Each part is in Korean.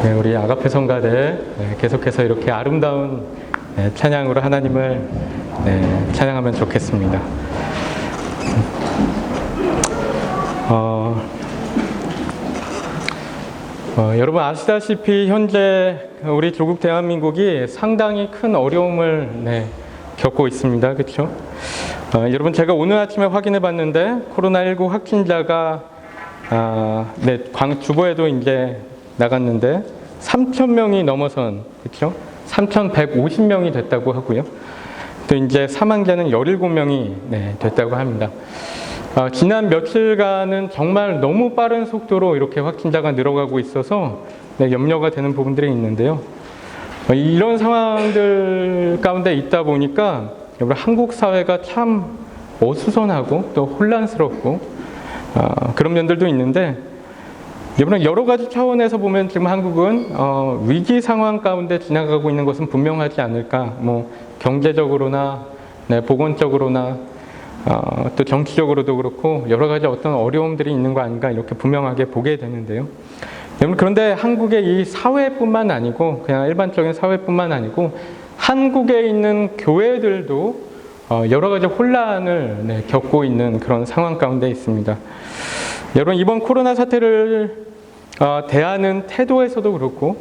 네, 우리 아가페 성가대 계속해서 이렇게 아름다운 찬양으로 하나님을 찬양하면 좋겠습니다. 여러분 아시다시피 현재 우리 조국 대한민국이 상당히 큰 어려움을 겪고 있습니다. 그렇죠? 여러분 제가 오늘 아침에 확인해 봤는데 코로나19 확진자가 주보에도 이제 나갔는데 3,000명이 넘어선, 그렇죠? 3,150명이 됐다고 하고요. 또 이제 사망자는 17명이 됐다고 합니다. 지난 며칠간은 정말 너무 빠른 속도로 이렇게 확진자가 늘어가고 있어서 염려가 되는 부분들이 있는데요. 이런 상황들 가운데 있다 보니까 한국 사회가 참 어수선하고 또 혼란스럽고 그런 면들도 있는데, 여러 가지 차원에서 보면 지금 한국은 위기 상황 가운데 지나가고 있는 것은 분명하지 않을까. 경제적으로나 보건적으로나 또 정치적으로도 그렇고 여러 가지 어떤 어려움들이 있는 거 아닌가 이렇게 분명하게 보게 되는데요. 그런데 한국의 이 사회뿐만 아니고 그냥 일반적인 사회뿐만 아니고 한국에 있는 교회들도 여러 가지 혼란을 겪고 있는 그런 상황 가운데 있습니다. 여러분 이번 코로나 사태를 대하는 태도에서도 그렇고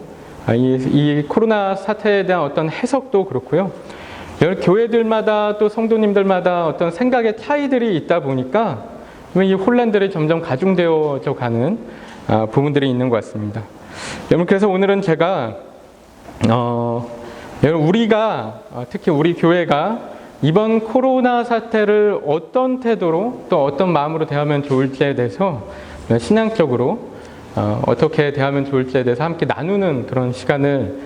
이 코로나 사태에 대한 어떤 해석도 그렇고요. 여러 교회들마다 또 성도님들마다 어떤 생각의 차이들이 있다 보니까 이 혼란들이 점점 가중되어져 가는 부분들이 있는 것 같습니다. 여러분 그래서 오늘은 제가 우리가 특히 우리 교회가 이번 코로나 사태를 어떤 태도로 또 어떤 마음으로 대하면 좋을지에 대해서 신앙적으로 어떻게 대하면 좋을지에 대해서 함께 나누는 그런 시간을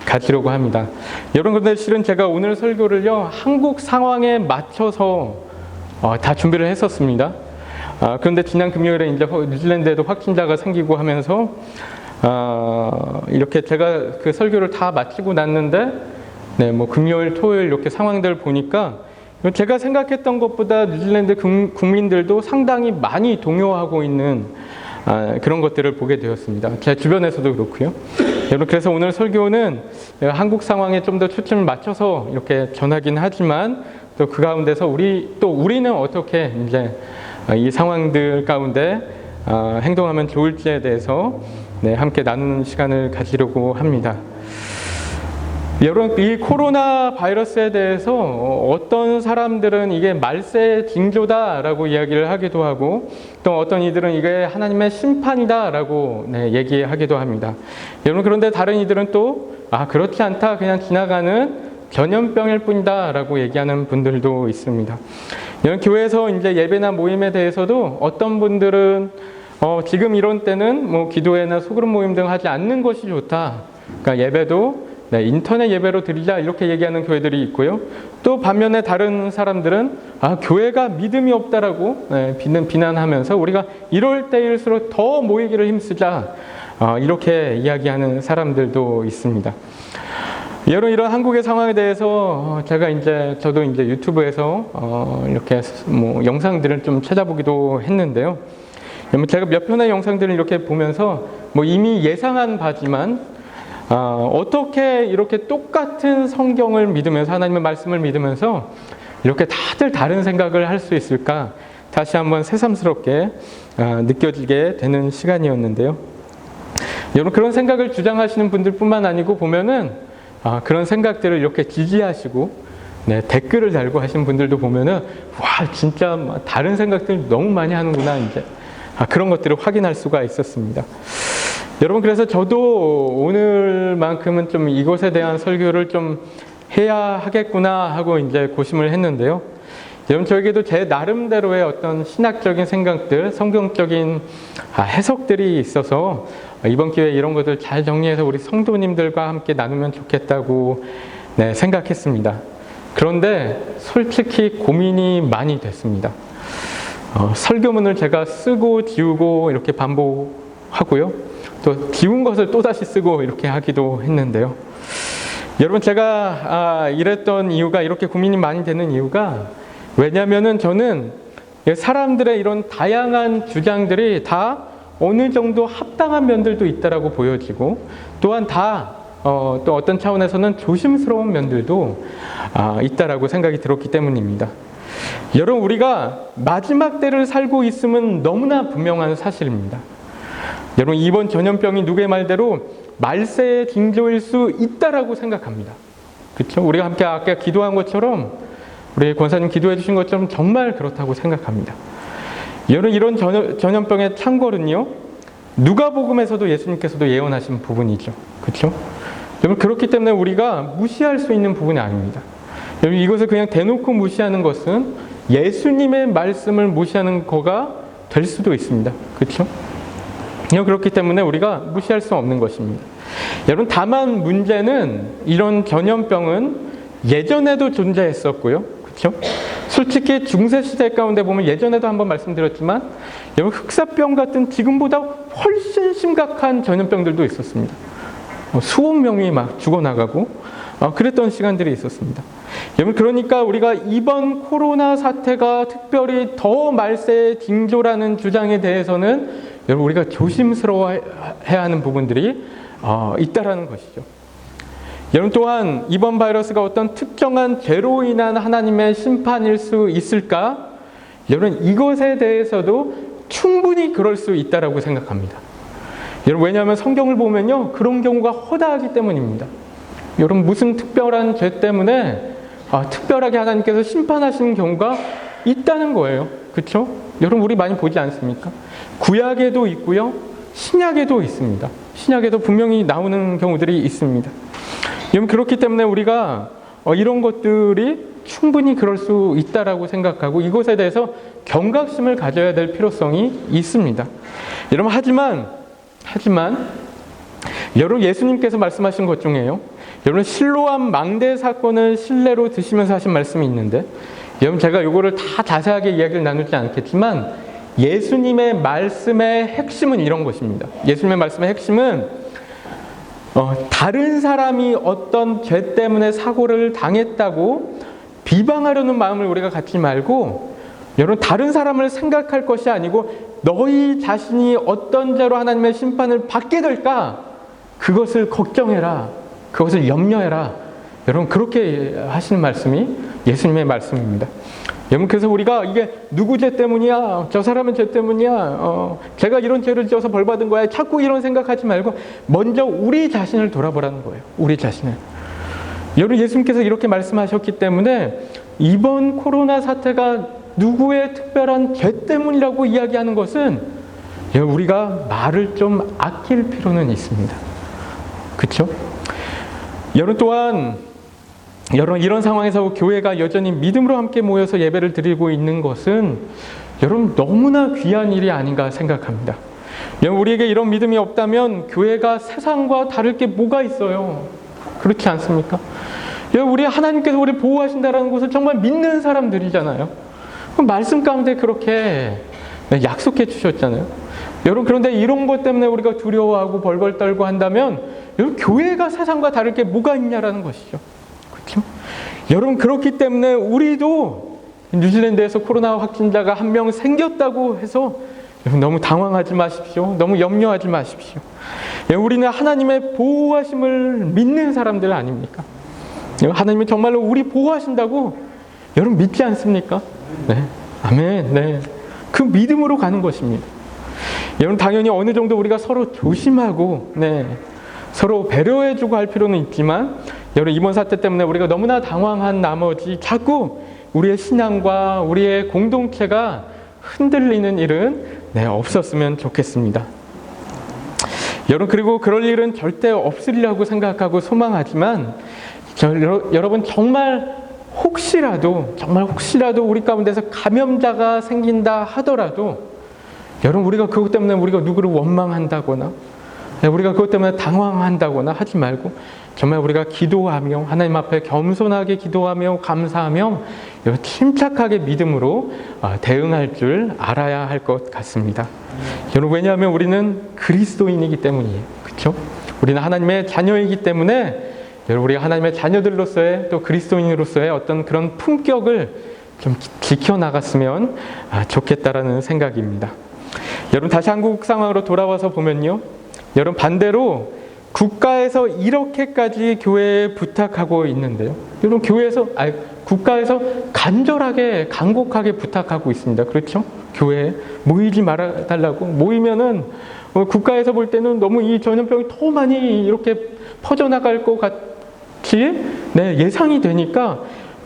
가지려고 합니다. 여러분 그런데 실은 제가 오늘 설교를요 한국 상황에 맞춰서 다 준비를 했었습니다. 그런데 지난 금요일에 이제 뉴질랜드에도 확진자가 생기고 하면서 이렇게 제가 그 설교를 다 마치고 났는데 금요일, 토요일 이렇게 상황들을 보니까 제가 생각했던 것보다 뉴질랜드 국민들도 상당히 많이 동요하고 있는 그런 것들을 보게 되었습니다. 제 주변에서도 그렇고요. 여러분 그래서 오늘 설교는 한국 상황에 좀 더 초점을 맞춰서 이렇게 전하긴 하지만 또 그 가운데서 우리는 어떻게 이제 이 상황들 가운데 행동하면 좋을지에 대해서 함께 나누는 시간을 가지려고 합니다. 여러분 이 코로나 바이러스에 대해서 어떤 사람들은 이게 말세의 징조다라고 이야기를 하기도 하고 또 어떤 이들은 이게 하나님의 심판이다라고 얘기하기도 합니다. 여러분 그런데 다른 이들은 또 그렇지 않다, 그냥 지나가는 전염병일 뿐이다라고 얘기하는 분들도 있습니다. 여러분 교회에서 이제 예배나 모임에 대해서도 어떤 분들은 지금 이런 때는 기도회나 소그룹 모임 등 하지 않는 것이 좋다. 그러니까 예배도 인터넷 예배로 드리자 이렇게 얘기하는 교회들이 있고요. 또 반면에 다른 사람들은 교회가 믿음이 없다라고 비난하면서 우리가 이럴 때일수록 더 모이기를 힘쓰자 이렇게 이야기하는 사람들도 있습니다. 여러분 이런 한국의 상황에 대해서 저도 이제 유튜브에서 이렇게 영상들을 좀 찾아보기도 했는데요. 제가 몇 편의 영상들을 이렇게 보면서 이미 예상한 바지만 어떻게 이렇게 똑같은 성경을 믿으면서 하나님의 말씀을 믿으면서 이렇게 다들 다른 생각을 할 수 있을까 다시 한번 새삼스럽게 느껴지게 되는 시간이었는데요. 여러분 그런 생각을 주장하시는 분들뿐만 아니고 보면은 그런 생각들을 이렇게 지지하시고 댓글을 달고 하신 분들도 보면은 와 진짜 다른 생각들 너무 많이 하는구나 이제 그런 것들을 확인할 수가 있었습니다. 여러분 그래서 저도 오늘만큼은 좀 이것에 대한 설교를 좀 해야 하겠구나 하고 이제 고심을 했는데요. 여러분 저에게도 제 나름대로의 어떤 신학적인 생각들, 성경적인 해석들이 있어서 이번 기회에 이런 것들 잘 정리해서 우리 성도님들과 함께 나누면 좋겠다고 생각했습니다. 그런데 솔직히 고민이 많이 됐습니다. 설교문을 제가 쓰고 지우고 이렇게 반복하고요. 또 지운 것을 또다시 쓰고 이렇게 하기도 했는데요. 여러분 제가 이랬던 이유가, 이렇게 고민이 많이 되는 이유가 왜냐면은 저는 사람들의 이런 다양한 주장들이 다 어느 정도 합당한 면들도 있다라고 보여지고, 또한 또 어떤 차원에서는 조심스러운 면들도 있다라고 생각이 들었기 때문입니다. 여러분, 우리가 마지막 때를 살고 있음은 너무나 분명한 사실입니다. 여러분, 이번 전염병이 누구의 말대로 말세의 징조일 수 있다라고 생각합니다. 그렇죠? 우리가 함께 아까 기도한 것처럼, 우리 권사님 기도해 주신 것처럼 정말 그렇다고 생각합니다. 여러분, 이런 전염병의 창궐은요, 누가복음에서도 예수님께서도 예언하신 부분이죠. 그렇죠? 여러분, 그렇기 때문에 우리가 무시할 수 있는 부분이 아닙니다. 여러분, 이것을 그냥 대놓고 무시하는 것은 예수님의 말씀을 무시하는 거가 될 수도 있습니다. 그렇죠? 그렇기 때문에 우리가 무시할 수 없는 것입니다. 여러분, 다만 문제는 이런 전염병은 예전에도 존재했었고요. 그렇죠? 솔직히 중세시대 가운데 보면 예전에도 한번 말씀드렸지만 여러분, 흑사병 같은 지금보다 훨씬 심각한 전염병들도 있었습니다. 수억 명이 막 죽어나가고 그랬던 시간들이 있었습니다. 여러분, 그러니까 우리가 이번 코로나 사태가 특별히 더 말세의 징조라는 주장에 대해서는 여러분, 우리가 조심스러워해야 하는 부분들이 있다라는 것이죠. 여러분, 또한 이번 바이러스가 어떤 특정한 죄로 인한 하나님의 심판일 수 있을까? 여러분, 이것에 대해서도 충분히 그럴 수 있다라고 생각합니다. 여러분, 왜냐하면 성경을 보면요, 그런 경우가 허다하기 때문입니다. 여러분, 무슨 특별한 죄 때문에 특별하게 하나님께서 심판하시는 경우가 있다는 거예요. 그렇죠? 여러분, 우리 많이 보지 않습니까? 구약에도 있고요, 신약에도 있습니다. 신약에도 분명히 나오는 경우들이 있습니다. 여러분, 그렇기 때문에 우리가 이런 것들이 충분히 그럴 수 있다라고 생각하고 이것에 대해서 경각심을 가져야 될 필요성이 있습니다. 여러분, 하지만 여러분, 예수님께서 말씀하신 것 중에요, 여러분, 실로암 망대 사건을 신뢰로 드시면서 하신 말씀이 있는데, 여러분, 제가 이거를 다 자세하게 이야기를 나누지 않겠지만 예수님의 말씀의 핵심은 이런 것입니다. 예수님의 말씀의 핵심은 다른 사람이 어떤 죄 때문에 사고를 당했다고 비방하려는 마음을 우리가 갖지 말고, 여러분, 다른 사람을 생각할 것이 아니고 너희 자신이 어떤 죄로 하나님의 심판을 받게 될까, 그것을 걱정해라, 그것을 염려해라. 여러분, 그렇게 하시는 말씀이 예수님의 말씀입니다. 여러분, 그래서 우리가 이게 누구 죄 때문이야, 저 사람의 죄 때문이야, 제가 이런 죄를 지어서 벌 받은 거야, 자꾸 이런 생각하지 말고 먼저 우리 자신을 돌아보라는 거예요. 우리 자신을. 여러분, 예수님께서 이렇게 말씀하셨기 때문에 이번 코로나 사태가 누구의 특별한 죄 때문이라고 이야기하는 것은 여러분, 우리가 말을 좀 아낄 필요는 있습니다. 그렇죠? 여러분, 또한 여러분, 이런 상황에서 교회가 여전히 믿음으로 함께 모여서 예배를 드리고 있는 것은 여러분, 너무나 귀한 일이 아닌가 생각합니다. 여러분, 우리에게 이런 믿음이 없다면 교회가 세상과 다를 게 뭐가 있어요? 그렇지 않습니까? 여러분, 우리 하나님께서 우리 보호하신다는 것을 정말 믿는 사람들이잖아요. 말씀 가운데 그렇게 약속해 주셨잖아요. 여러분, 그런데 이런 것 때문에 우리가 두려워하고 벌벌 떨고 한다면 여러분, 교회가 세상과 다를 게 뭐가 있냐라는 것이죠. 그렇죠? 여러분, 그렇기 때문에 우리도 뉴질랜드에서 코로나 확진자가 한 명 생겼다고 해서 여러분, 너무 당황하지 마십시오. 너무 염려하지 마십시오. 우리는 하나님의 보호하심을 믿는 사람들 아닙니까? 하나님이 정말로 우리 보호하신다고 여러분 믿지 않습니까? 네. 아멘. 네. 그 믿음으로 가는 것입니다. 여러분, 당연히 어느 정도 우리가 서로 조심하고, 네, 서로 배려해주고 할 필요는 있지만, 여러분, 이번 사태 때문에 우리가 너무나 당황한 나머지 자꾸 우리의 신앙과 우리의 공동체가 흔들리는 일은 없었으면 좋겠습니다. 여러분, 그리고 그럴 일은 절대 없으리라고 생각하고 소망하지만, 여러분, 정말 혹시라도 우리 가운데서 감염자가 생긴다 하더라도, 여러분, 우리가 그것 때문에 우리가 누구를 원망한다거나 우리가 그것 때문에 당황한다거나 하지 말고 정말 우리가 기도하며 하나님 앞에 겸손하게 기도하며 감사하며 침착하게 믿음으로 대응할 줄 알아야 할 것 같습니다. 여러분, 왜냐하면 우리는 그리스도인이기 때문이에요. 그렇죠? 우리는 하나님의 자녀이기 때문에 여러분, 우리 하나님의 자녀들로서의 또 그리스도인으로서의 어떤 그런 품격을 좀 지켜나갔으면 좋겠다라는 생각입니다. 여러분 다시 한국 상황으로 돌아와서 보면요. 여러분 반대로 국가에서 이렇게까지 교회에 부탁하고 있는데요. 여러분 국가에서 간절하게 간곡하게 부탁하고 있습니다. 그렇죠? 교회에 모이지 말아달라고. 모이면은 국가에서 볼 때는 너무 이 전염병이 더 많이 이렇게 퍼져나갈 것 같이 예상이 되니까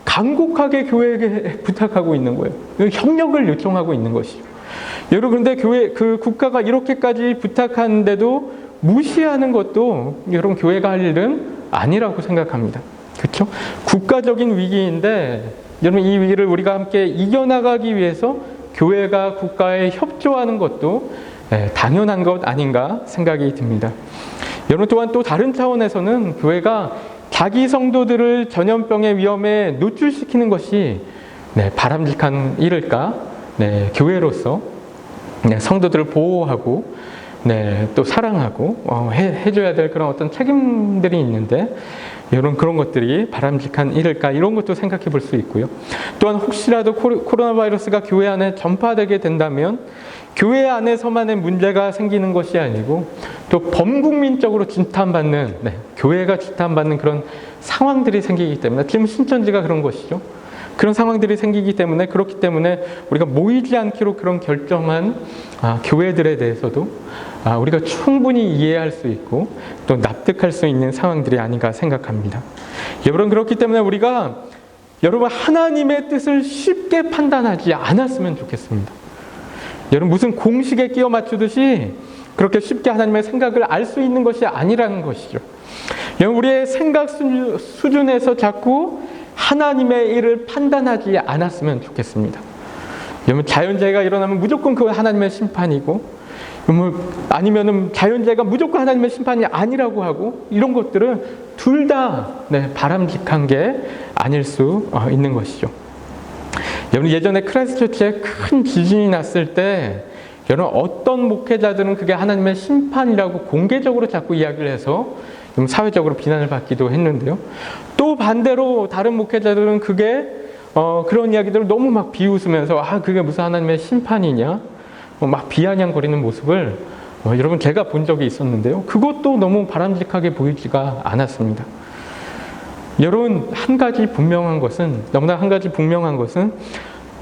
간곡하게 교회에게 부탁하고 있는 거예요. 협력을 요청하고 있는 것이죠. 여러분 그런데 국가가 이렇게까지 부탁하는데도 무시하는 것도 여러분 교회가 할 일은 아니라고 생각합니다. 그렇죠? 국가적인 위기인데 여러분 이 위기를 우리가 함께 이겨나가기 위해서 교회가 국가에 협조하는 것도 당연한 것 아닌가 생각이 듭니다. 여러분 또한 또 다른 차원에서는 교회가 자기 성도들을 전염병의 위험에 노출시키는 것이 바람직한 일일까? 교회로서 성도들을 보호하고 또 사랑하고 해줘야 될 그런 어떤 책임들이 있는데 이런 그런 것들이 바람직한 일일까 이런 것도 생각해 볼 수 있고요. 또한 혹시라도 코로나 바이러스가 교회 안에 전파되게 된다면 교회 안에서만의 문제가 생기는 것이 아니고 또 범국민적으로 진탄받는 교회가 진탄받는 그런 상황들이 생기기 때문에 지금 신천지가 그런 것이죠. 그런 상황들이 생기기 때문에 그렇기 때문에 우리가 모이지 않기로 그런 결정한 교회들에 대해서도 우리가 충분히 이해할 수 있고 또 납득할 수 있는 상황들이 아닌가 생각합니다. 여러분 그렇기 때문에 우리가 여러분 하나님의 뜻을 쉽게 판단하지 않았으면 좋겠습니다. 여러분 무슨 공식에 끼워 맞추듯이 그렇게 쉽게 하나님의 생각을 알 수 있는 것이 아니라는 것이죠. 여러분 우리의 생각 수준에서 자꾸 하나님의 일을 판단하지 않았으면 좋겠습니다. 여러분 자연재해가 일어나면 무조건 그건 하나님의 심판이고 아니면은 자연재해가 무조건 하나님의 심판이 아니라고 하고 이런 것들은 둘 다 바람직한 게 아닐 수 있는 것이죠. 여러분 예전에 크라이스트처치에 큰 지진이 났을 때 여러분 어떤 목회자들은 그게 하나님의 심판이라고 공개적으로 자꾸 이야기를 해서 사회적으로 비난을 받기도 했는데요. 또 반대로 다른 목회자들은 그게 그런 이야기들을 너무 막 비웃으면서 그게 무슨 하나님의 심판이냐 막 비아냥거리는 모습을 여러분 제가 본 적이 있었는데요. 그것도 너무 바람직하게 보이지가 않았습니다. 여러분 너무나 한 가지 분명한 것은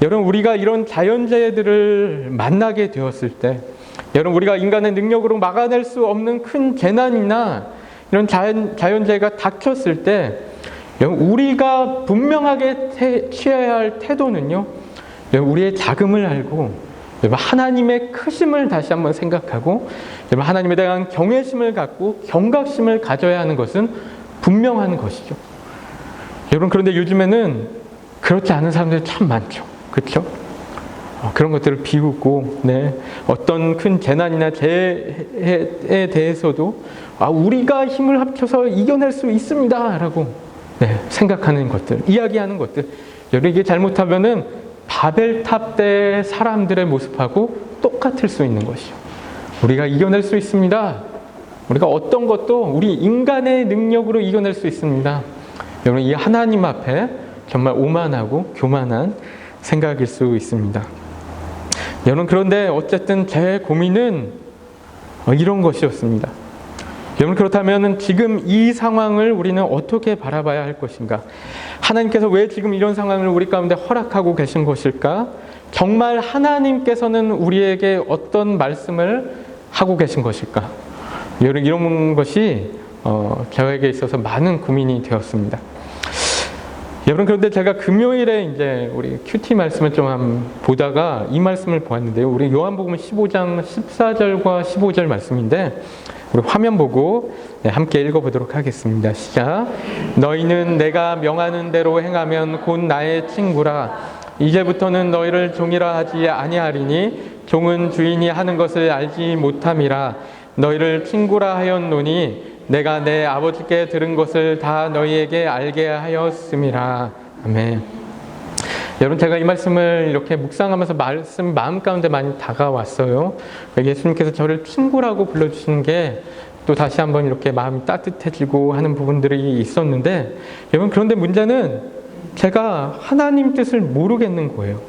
여러분 우리가 이런 자연재해들을 만나게 되었을 때 여러분 우리가 인간의 능력으로 막아낼 수 없는 큰 재난이나 이런 자연재해가 닥쳤을 때 우리가 분명하게 취해야 할 태도는요. 우리의 자금을 알고 하나님의 크심을 다시 한번 생각하고 하나님에 대한 경외심을 갖고 경각심을 가져야 하는 것은 분명한 것이죠. 여러분 그런데 요즘에는 그렇지 않은 사람들이 참 많죠. 그렇죠? 그런 것들을 비웃고 어떤 큰 재난이나 재해에 대해서도 우리가 힘을 합쳐서 이겨낼 수 있습니다 라고 생각하는 것들, 이야기하는 것들 여러분 이게 잘못하면은 바벨탑 때 사람들의 모습하고 똑같을 수 있는 것이죠. 우리가 이겨낼 수 있습니다. 우리가 어떤 것도 우리 인간의 능력으로 이겨낼 수 있습니다. 여러분 이 하나님 앞에 정말 오만하고 교만한 생각일 수 있습니다. 여러분 그런데 어쨌든 제 고민은 이런 것이었습니다. 여러분 그렇다면 지금 이 상황을 우리는 어떻게 바라봐야 할 것인가? 하나님께서 왜 지금 이런 상황을 우리 가운데 허락하고 계신 것일까? 정말 하나님께서는 우리에게 어떤 말씀을 하고 계신 것일까? 여러분 이런 것이 저에게 있어서 많은 고민이 되었습니다. 여러분 그런데 제가 금요일에 이제 우리 큐티 말씀을 좀 보다가 이 말씀을 보았는데요. 우리 요한복음 15장 14절과 15절 말씀인데 우리 화면 보고 함께 읽어보도록 하겠습니다. 시작. 너희는 내가 명하는 대로 행하면 곧 나의 친구라. 이제부터는 너희를 종이라 하지 아니하리니 종은 주인이 하는 것을 알지 못함이라. 너희를 친구라 하였노니 내가 내 아버지께 들은 것을 다 너희에게 알게 하였음이라. 아멘. 여러분 제가 이 말씀을 이렇게 묵상하면서 말씀 마음 가운데 많이 다가왔어요. 예수님께서 저를 친구라고 불러주시는 게 또 다시 한번 이렇게 마음이 따뜻해지고 하는 부분들이 있었는데 여러분 그런데 문제는 제가 하나님 뜻을 모르겠는 거예요.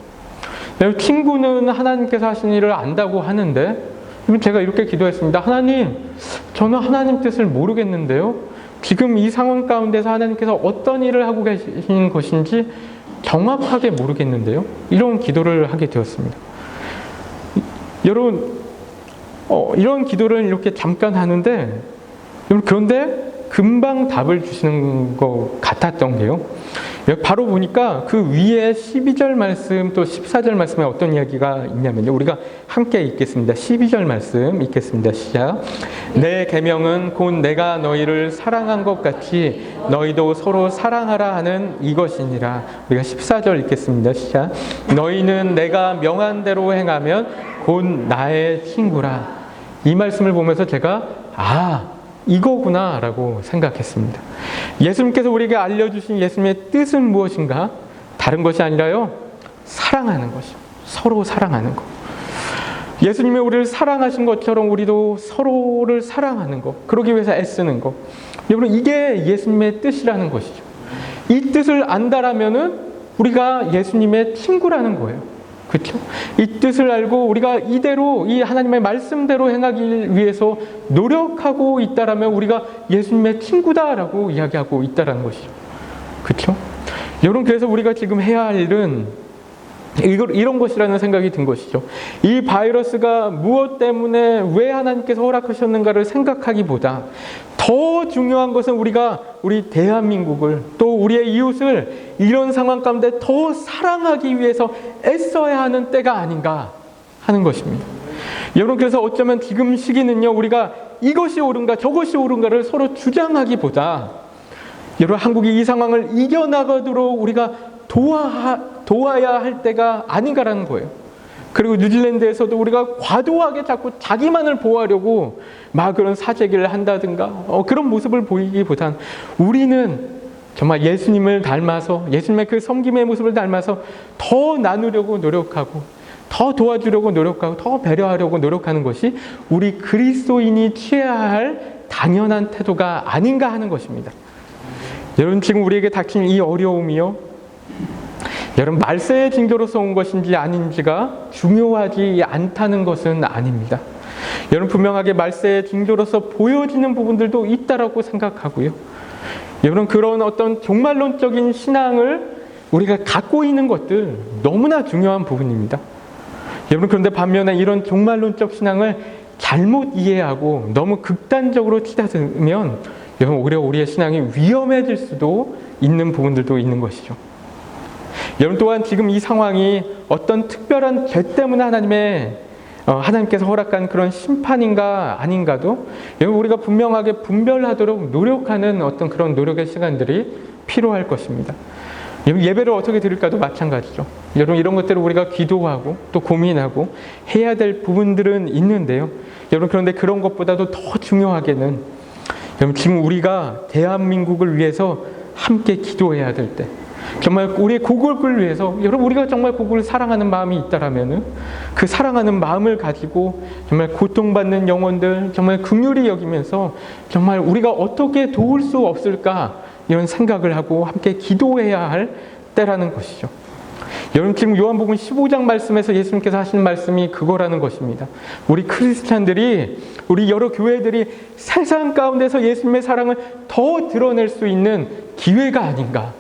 친구는 하나님께서 하신 일을 안다고 하는데, 제가 이렇게 기도했습니다. 하나님, 저는 하나님 뜻을 모르겠는데요. 지금 이 상황 가운데서 하나님께서 어떤 일을 하고 계신 것인지 정확하게 모르겠는데요. 이런 기도를 하게 되었습니다. 여러분, 이런 기도를 이렇게 잠깐 하는데, 그런데 금방 답을 주시는 것 같았던 게요. 바로 보니까 그 위에 12절 말씀 또 14절 말씀에 어떤 이야기가 있냐면요. 우리가 함께 읽겠습니다. 12절 말씀 읽겠습니다. 시작. 내 계명은 곧 내가 너희를 사랑한 것 같이 너희도 서로 사랑하라 하는 이것이니라. 우리가 14절 읽겠습니다. 시작. 너희는 내가 명한 대로 행하면 곧 나의 친구라. 이 말씀을 보면서 제가 이거구나 라고 생각했습니다. 예수님께서 우리에게 알려주신 예수님의 뜻은 무엇인가? 다른 것이 아니라요, 사랑하는 것이요. 서로 사랑하는 것. 예수님이 우리를 사랑하신 것처럼 우리도 서로를 사랑하는 것, 그러기 위해서 애쓰는 것. 여러분, 이게 예수님의 뜻이라는 것이죠. 이 뜻을 안다라면은 우리가 예수님의 친구라는 거예요. 그렇죠? 이 뜻을 알고 우리가 이대로 이 하나님의 말씀대로 행하기 위해서 노력하고 있다라면 우리가 예수님의 친구다라고 이야기하고 있다라는 것이죠. 그렇죠? 여러분, 그래서 우리가 지금 해야 할 일은 이런 것이라는 생각이 든 것이죠. 이 바이러스가 무엇 때문에 왜 하나님께서 허락하셨는가를 생각하기보다 더 중요한 것은 우리가 우리 대한민국을 또 우리의 이웃을 이런 상황 가운데 더 사랑하기 위해서 애써야 하는 때가 아닌가 하는 것입니다. 여러분, 그래서 어쩌면 지금 시기는요, 우리가 이것이 옳은가 저것이 옳은가를 서로 주장하기보다 여러분, 한국이 이 상황을 이겨나가도록 우리가 도와야 할 때가 아닌가라는 거예요. 그리고 뉴질랜드에서도 우리가 과도하게 자꾸 자기만을 보호하려고 막 그런 사재기를 한다든가 그런 모습을 보이기보단 우리는 정말 예수님을 닮아서 예수님의 그 섬김의 모습을 닮아서 더 나누려고 노력하고 더 도와주려고 노력하고 더 배려하려고 노력하는 것이 우리 그리스도인이 취해야 할 당연한 태도가 아닌가 하는 것입니다. 여러분, 지금 우리에게 닥친 이 어려움이요, 여러분, 말세의 징조로서 온 것인지 아닌지가 중요하지 않다는 것은 아닙니다. 여러분, 분명하게 말세의 징조로서 보여지는 부분들도 있다라고 생각하고요. 여러분, 그런 어떤 종말론적인 신앙을 우리가 갖고 있는 것들 너무나 중요한 부분입니다. 여러분, 그런데 반면에 이런 종말론적 신앙을 잘못 이해하고 너무 극단적으로 치닫으면 여러분, 오히려 우리의 신앙이 위험해질 수도 있는 부분들도 있는 것이죠. 여러분, 또한 지금 이 상황이 어떤 특별한 죄 때문에 하나님께서 허락한 그런 심판인가 아닌가도 여러분, 우리가 분명하게 분별하도록 노력하는 어떤 그런 노력의 시간들이 필요할 것입니다. 여러분, 예배를 어떻게 드릴까도 마찬가지죠. 여러분, 이런 것들을 우리가 기도하고 또 고민하고 해야 될 부분들은 있는데요. 여러분, 그런데 그런 것보다도 더 중요하게는 여러분, 지금 우리가 대한민국을 위해서 함께 기도해야 될 때, 정말 우리의 고국을 위해서 여러분, 우리가 정말 고국을 사랑하는 마음이 있다라면은 그 사랑하는 마음을 가지고 정말 고통받는 영혼들 정말 긍휼히 여기면서 정말 우리가 어떻게 도울 수 없을까 이런 생각을 하고 함께 기도해야 할 때라는 것이죠. 여러분, 지금 요한복음 15장 말씀에서 예수님께서 하시는 말씀이 그거라는 것입니다. 우리 크리스찬들이, 우리 여러 교회들이 세상 가운데서 예수님의 사랑을 더 드러낼 수 있는 기회가 아닌가.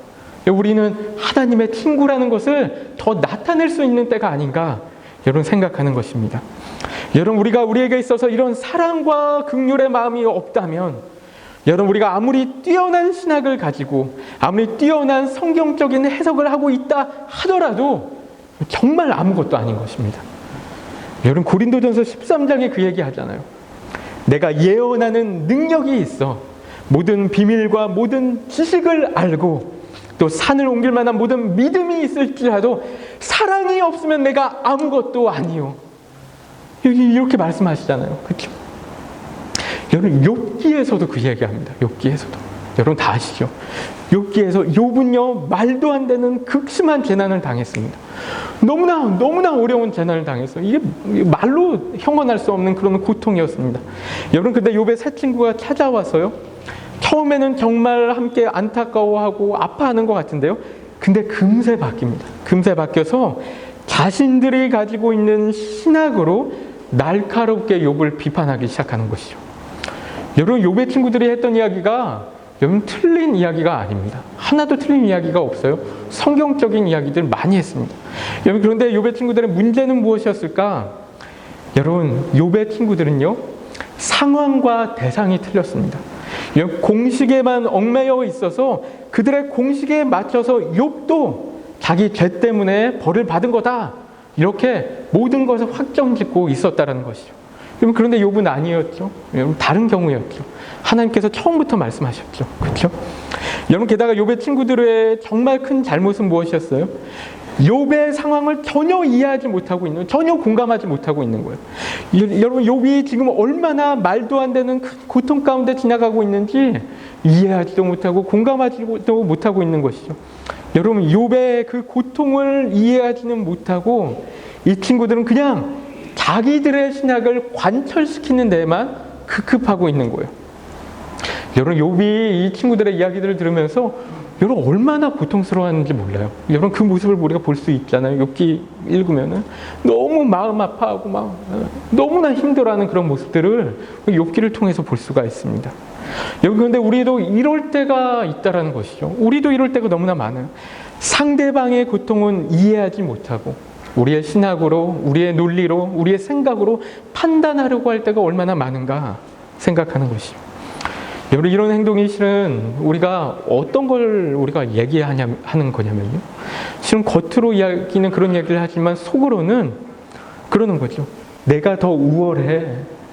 우리는 하나님의 친구라는 것을 더 나타낼 수 있는 때가 아닌가 여러분, 생각하는 것입니다. 여러분, 우리에게 있어서 이런 사랑과 긍휼의 마음이 없다면 여러분, 우리가 아무리 뛰어난 신학을 가지고 아무리 뛰어난 성경적인 해석을 하고 있다 하더라도 정말 아무것도 아닌 것입니다. 여러분, 고린도전서 13장에 그 얘기 하잖아요. 내가 예언하는 능력이 있어 모든 비밀과 모든 지식을 알고 또 산을 옮길 만한 모든 믿음이 있을지라도 사랑이 없으면 내가 아무것도 아니요. 여기 이렇게 말씀하시잖아요. 그렇죠? 여러분, 욥기에서도 그 얘기합니다. 욥기에서도. 여러분 다 아시죠? 욥기에서 욥은요, 말도 안 되는 극심한 재난을 당했습니다. 너무나 어려운 재난을 당했어요. 이게 말로 형언할 수 없는 그런 고통이었습니다. 여러분, 근데 욥의 세 친구가 찾아와서요, 처음에는 정말 함께 안타까워하고 아파하는 것 같은데요, 근데 금세 바뀝니다. 금세 바뀌어서 자신들이 가지고 있는 신학으로 날카롭게 욥을 비판하기 시작하는 것이죠. 여러분, 욥의 친구들이 했던 이야기가 여러분 틀린 이야기가 아닙니다. 하나도 틀린 이야기가 없어요. 성경적인 이야기들 많이 했습니다. 여러분, 그런데 욥의 친구들의 문제는 무엇이었을까? 여러분, 욥의 친구들은요, 상황과 대상이 틀렸습니다. 공식에만 얽매여 있어서 그들의 공식에 맞춰서 욥도 자기 죄 때문에 벌을 받은 거다, 이렇게 모든 것을 확정짓고 있었다는 것이죠. 그런데 욥은 아니었죠. 여러분, 다른 경우였죠. 하나님께서 처음부터 말씀하셨죠. 그렇죠? 여러분, 게다가 욥의 친구들의 정말 큰 잘못은 무엇이었어요? 욥의 상황을 전혀 이해하지 못하고 있는, 전혀 공감하지 못하고 있는 거예요. 여러분, 욥이 지금 얼마나 말도 안 되는 큰 고통 가운데 지나가고 있는지 이해하지도 못하고 공감하지도 못하고 있는 것이죠. 여러분, 욥의 그 고통을 이해하지는 못하고 이 친구들은 그냥 자기들의 신학을 관철시키는 데만 급급하고 있는 거예요. 여러분, 욥이 이 친구들의 이야기들을 들으면서 여러분 얼마나 고통스러웠는지 몰라요. 여러분, 그 모습을 우리가 볼 수 있잖아요. 욥기 읽으면은 너무 마음 아파하고 막 너무나 힘들어하는 그런 모습들을 욥기를 통해서 볼 수가 있습니다. 여러분, 그런데 우리도 이럴 때가 있다라는 것이죠. 우리도 이럴 때가 너무나 많아요. 상대방의 고통은 이해하지 못하고 우리의 신학으로, 우리의 논리로, 우리의 생각으로 판단하려고 할 때가 얼마나 많은가 생각하는 것이죠. 여러분, 이런 행동이 실은 우리가 어떤 걸 우리가 하는 거냐면요. 실은 겉으로 이야기는 그런 얘기를 하지만 속으로는 그러는 거죠. 내가 더 우월해.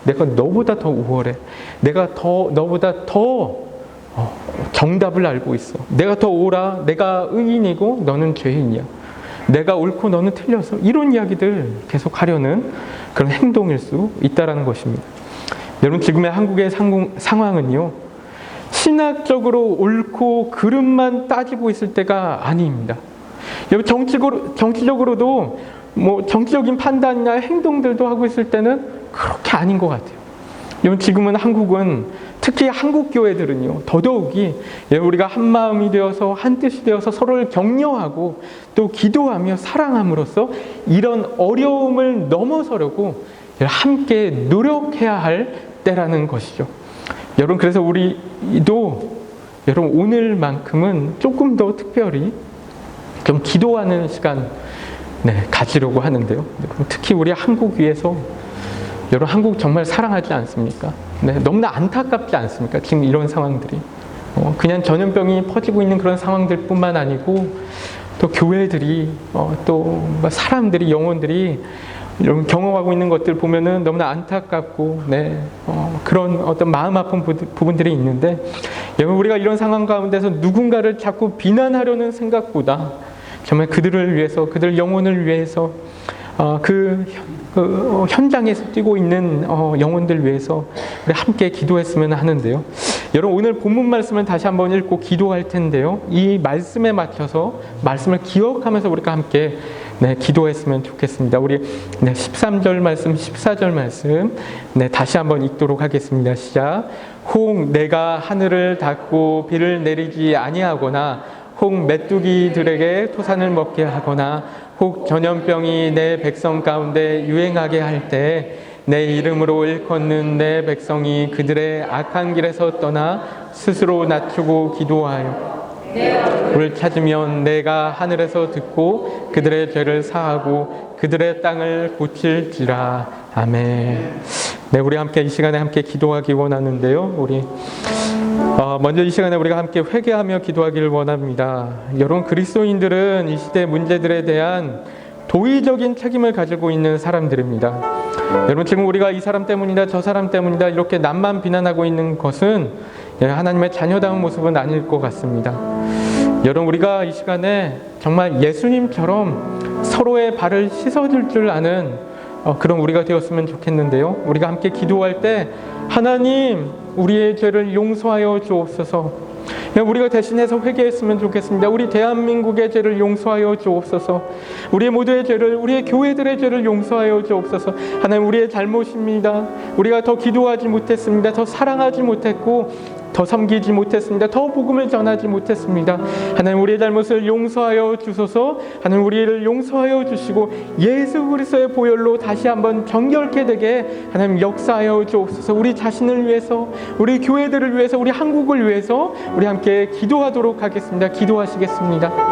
내가 너보다 더 우월해. 내가 너보다 더 정답을 알고 있어. 내가 더 옳아. 내가 의인이고 너는 죄인이야. 내가 옳고 너는 틀려서, 이런 이야기들 계속 하려는 그런 행동일 수 있다는 것입니다. 여러분, 지금의 한국의 상황은요, 신학적으로 옳고 그름만 따지고 있을 때가 아닙니다. 여러분, 정치적으로도 뭐 정치적인 판단이나 행동들도 하고 있을 때는 그렇게 아닌 것 같아요. 여러분, 지금은 한국은, 특히 한국 교회들은요, 더더욱이 우리가 한 마음이 되어서 한 뜻이 되어서 서로를 격려하고 또 기도하며 사랑함으로써 이런 어려움을 넘어서려고 함께 노력해야 할 때라는 것이죠. 여러분, 그래서 우리도 여러분 오늘만큼은 조금 더 특별히 좀 기도하는 시간 가지려고 하는데요. 특히 우리 한국 위해서, 여러분, 한국 정말 사랑하지 않습니까? 너무나 안타깝지 않습니까? 지금 이런 상황들이 그냥 전염병이 퍼지고 있는 그런 상황들뿐만 아니고 또 교회들이 또 사람들이, 영혼들이 여러분 경험하고 있는 것들 보면은 너무나 안타깝고 그런 어떤 마음 아픈 부분들이 있는데, 여러분, 우리가 이런 상황 가운데서 누군가를 자꾸 비난하려는 생각보다 정말 그들을 위해서, 그들 영혼을 위해서, 그 현장에서 뛰고 있는 영혼들 위해서 우리 함께 기도했으면 하는데요. 여러분, 오늘 본문 말씀을 다시 한번 읽고 기도할 텐데요. 이 말씀에 맞춰서 말씀을 기억하면서 우리가 함께 기도했으면 좋겠습니다. 우리 13절 말씀, 14절 말씀 다시 한번 읽도록 하겠습니다. 시작. 혹 내가 하늘을 닫고 비를 내리지 아니하거나, 혹 메뚜기들에게 토산을 먹게 하거나, 혹 전염병이 내 백성 가운데 유행하게 할 때 내 이름으로 일컫는 내 백성이 그들의 악한 길에서 떠나 스스로 낮추고 기도하여 를 찾으면 내가 하늘에서 듣고 그들의 죄를 사하고 그들의 땅을 고칠지라. 아멘. 우리 함께 이 시간에 함께 기도하기 원하는데요. 우리 먼저 이 시간에 우리가 함께 회개하며 기도하기를 원합니다. 여러분, 그리스도인들은 이 시대 문제들에 대한 도의적인 책임을 가지고 있는 사람들입니다. 여러분, 지금 우리가 이 사람 때문이다, 저 사람 때문이다 이렇게 남만 비난하고 있는 것은 하나님의 자녀다운 모습은 아닐 것 같습니다. 여러분, 우리가 이 시간에 정말 예수님처럼 서로의 발을 씻어줄 줄 아는 그런 우리가 되었으면 좋겠는데요. 우리가 함께 기도할 때 하나님, 우리의 죄를 용서하여 주옵소서. 우리가 대신해서 회개했으면 좋겠습니다. 우리 대한민국의 죄를 용서하여 주옵소서. 우리의 모두의 죄를, 우리의 교회들의 죄를 용서하여 주옵소서. 하나님, 우리의 잘못입니다. 우리가 더 기도하지 못했습니다. 더 사랑하지 못했고 더 섬기지 못했습니다. 더 복음을 전하지 못했습니다. 하나님 우리의 잘못을 용서하여 주소서. 하나님 우리를 용서하여 주시고 예수 그리스도의 보혈로 다시 한번 정결케 되게 하나님 역사하여 주옵소서. 우리 자신을 위해서, 우리 교회들을 위해서, 우리 한국을 위해서 우리 함께 기도하도록 하겠습니다. 기도하시겠습니다.